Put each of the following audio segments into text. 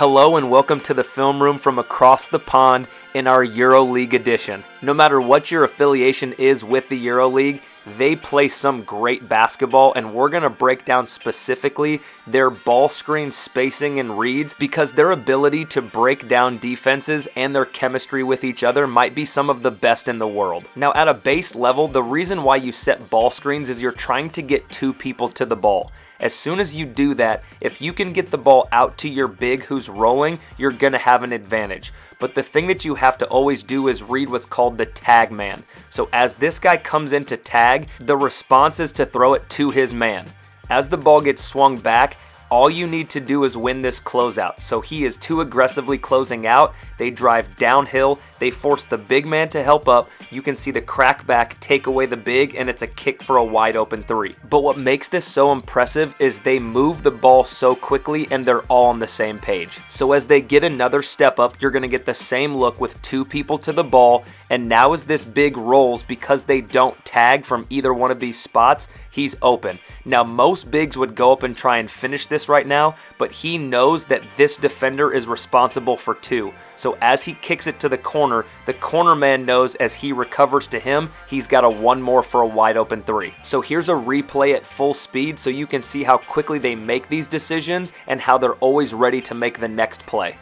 Hello and welcome to the film room from across the pond in our Euroleague edition. No matter what your affiliation is with the Euroleague, they play some great basketball, and we're going to break down specifically their ball screen spacing and reads because their ability to break down defenses and their chemistry with each other might be some of the best in the world. Now, at a base level, the reason why you set ball screens is you're trying to get two people to the ball. As soon as you do that, if you can get the ball out to your big who's rolling, you're going to have an advantage. But the thing that you have to always do is read what's called the tag man. So as this guy comes into tag, the response is to throw it to his man. As the ball gets swung back, all you need to do is win this closeout. So he is too aggressively closing out. They drive downhill. They force the big man to help up. You can see the crack back take away the big, and it's a kick for a wide open three. But what makes this so impressive is they move the ball so quickly and they're all on the same page. So as they get another step up, you're going to get the same look with two people to the ball. And now as this big rolls, because they don't tag from either one of these spots, he's open. Now most bigs would go up and try and finish this right now, but he knows that this defender is responsible for two. So as he kicks it to the corner man knows as he recovers to him, he's got a one more for a wide open three. So here's a replay at full speed so you can see how quickly they make these decisions and how they're always ready to make the next play.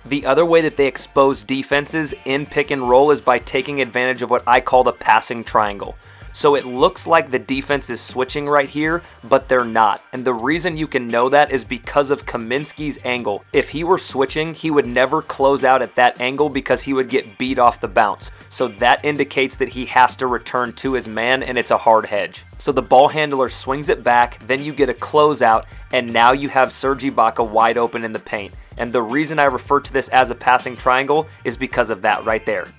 The other way that they expose defenses in pick and roll is by taking advantage of what I call the passing triangle. So it looks like the defense is switching right here, but they're not. And the reason you can know that is because of Kaminsky's angle. If he were switching, he would never close out at that angle because he would get beat off the bounce. So that indicates that he has to return to his man, and it's a hard hedge. So the ball handler swings it back, then you get a closeout, and now you have Serge Ibaka wide open in the paint. And the reason I refer to this as a passing triangle is because of that right there.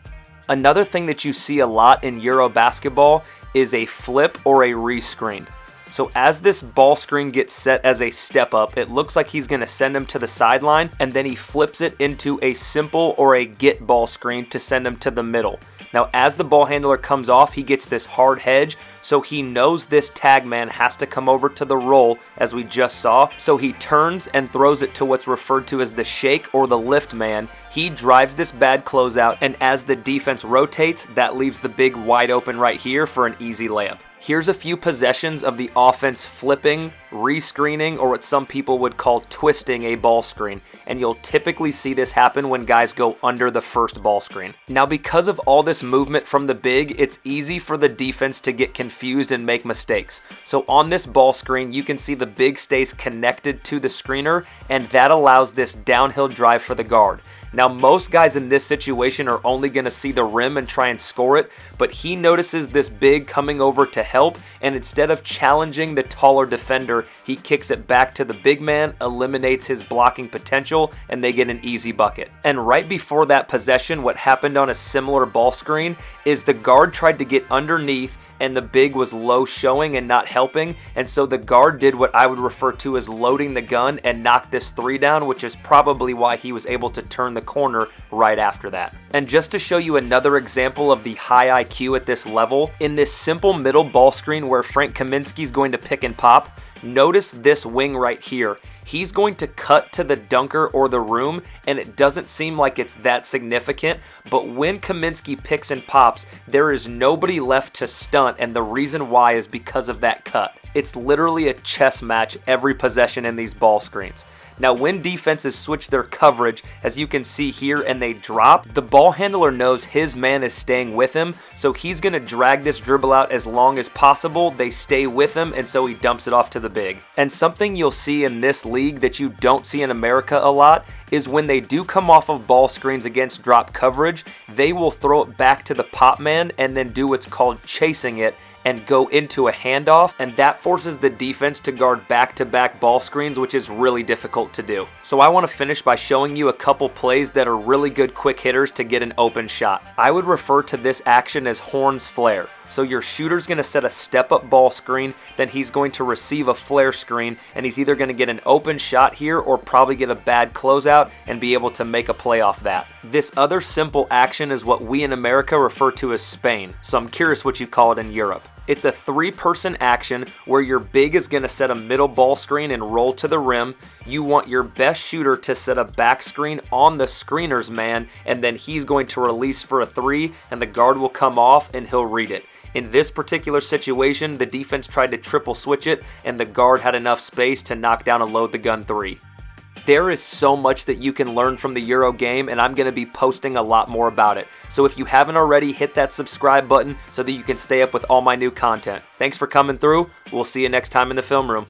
Another thing that you see a lot in Euro basketball is a flip or a rescreen. So as this ball screen gets set as a step up, it looks like he's going to send him to the sideline, and then he flips it into a simple or a get ball screen to send him to the middle. Now as the ball handler comes off, he gets this hard hedge, so he knows this tag man has to come over to the roll as we just saw, so he turns and throws it to what's referred to as the shake or the lift man. He drives this bad closeout, and as the defense rotates, that leaves the big wide open right here for an easy layup. Here's a few possessions of the offense flipping, rescreening, or what some people would call twisting a ball screen. And you'll typically see this happen when guys go under the first ball screen. Now because of all this movement from the big, it's easy for the defense to get confused and make mistakes. So on this ball screen, you can see the big stays connected to the screener, and that allows this downhill drive for the guard. Now most guys in this situation are only going to see the rim and try and score it, but he notices this big coming over to help, and instead of challenging the taller defender, he kicks it back to the big man, eliminates his blocking potential, and they get an easy bucket. And right before that possession, what happened on a similar ball screen is the guard tried to get underneath, and the big was low showing and not helping, and so the guard did what I would refer to as loading the gun and knocked this three down, which is probably why he was able to turn the corner right after that. And just to show you another example of the high IQ at this level, in this simple middle ball screen where Frank Kaminsky is going to pick and pop, notice this wing right here. He's going to cut to the dunker or the room, and it doesn't seem like it's that significant, but when Kaminsky picks and pops, there is nobody left to stunt, and the reason why is because of that cut. It's literally a chess match every possession in these ball screens. Now when defenses switch their coverage, as you can see here, and they drop, the ball handler knows his man is staying with him, so he's going to drag this dribble out as long as possible. They stay with him, and so he dumps it off to the big. And something you'll see in this league that you don't see in America a lot is when they do come off of ball screens against drop coverage, they will throw it back to the pop man and then do what's called chasing it and go into a handoff, and that forces the defense to guard back-to-back ball screens, which is really difficult to do. So I want to finish by showing you a couple plays that are really good quick hitters to get an open shot. I would refer to this action as Horn's flare. So your shooter's going to set a step-up ball screen, then he's going to receive a flare screen, and he's either going to get an open shot here or probably get a bad closeout and be able to make a play off that. This other simple action is what we in America refer to as Spain, so I'm curious what you call it in Europe. It's a 3-person action where your big is going to set a middle ball screen and roll to the rim. You want your best shooter to set a back screen on the screener's man, and then he's going to release for a 3, and the guard will come off and he'll read it. In this particular situation, the defense tried to triple switch it, and the guard had enough space to knock down a load the gun 3. There is so much that you can learn from the Euro game, and I'm going to be posting a lot more about it. So if you haven't already, hit that subscribe button so that you can stay up with all my new content. Thanks for coming through. We'll see you next time in the film room.